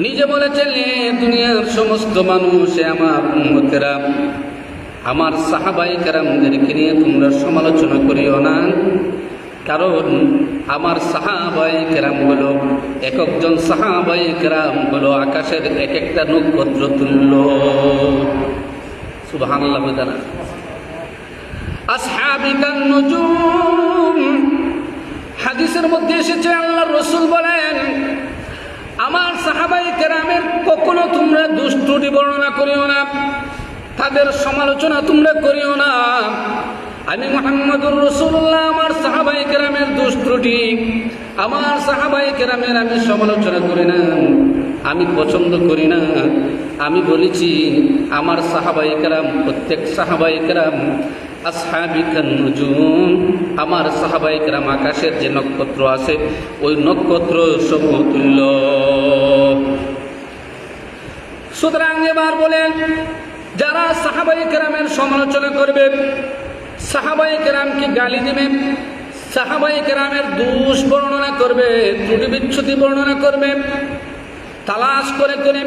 নিজে বলেছেন, দুনিয়ার সমস্ত মানুষ আমার উম্মতেরা, আমার সাহাবায়ে কেরামদেরকে নিয়ে তোমরা সমালোচনা করিও না, কারণ আমার সাহাবায়ে কেরাম হলো, এক একজন সাহাবায়ে কেরাম হলো আকাশের এক একটা নক্ষত্র তুল্য। সুবহানাল্লাহ বলেন। আসহাবিকান নুজুম, হাদিসের মধ্যে এসেছে আল্লাহর রাসূল বলেন, আমার সাহাবায়ে কেরামের কখনো তোমরা দুষ্টুটি বর্ণনা করিও না, তাদের সমালোচনা তোমরা করিও না। আমি মুহাম্মদুর রাসূলুল্লাহ আমার সাহাবায়ে কেরামের দুষ্টুটি, আমার সাহাবায়ে কেরামের আমি সমালোচনা করি না, আমি পছন্দ করি না। আমি বলেছি আমার সাহাবায়ে কেরাম, প্রত্যেক সাহাবায়ে কেরাম আসহাবিকান নুজুম, আমার সাহাবায়ে কেরাম আকাশের যে নক্ষত্র আছে ওই নক্ষত্র সমতুল্য। সুতরাং এবার বলেন, যারা সাহাবায়ে কেরামের সমালোচনা করবে, সাহাবায়ে কেরামকে গালি দিবে, সাহাবায়ে কেরামের দোষ বর্ণনা করবে, ত্রুটি বিচ্ছুতি বর্ণনা করবে, তালাশ করে করে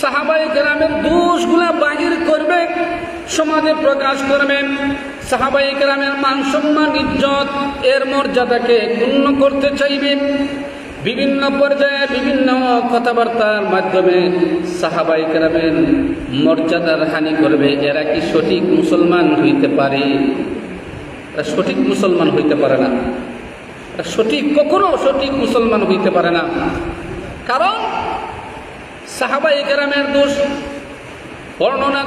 সাহাবায়ে কেরামের দোষগুলা বাহির করবে, সমাজে প্রকাশ করবে, সাহাবায়ে কেরামের মান সম্মান ইজ্জত এর মর্যাদাকে ক্ষুণ্ণ করতে চাইবে, বিভিন্ন পর্যায়ে বিভিন্ন কথাবার্তার মাধ্যমে সাহাবায়ে কেরামের মর্যাদার হানি করবে। এরা কি সঠিক মুসলমান হইতে পারে? এরা সঠিক মুসলমান হইতে পারে না। কখনো সঠিক মুসলমান হইতে পারে না। কারণ সাহাবায়ে কেরামের দোষ বর্ণনা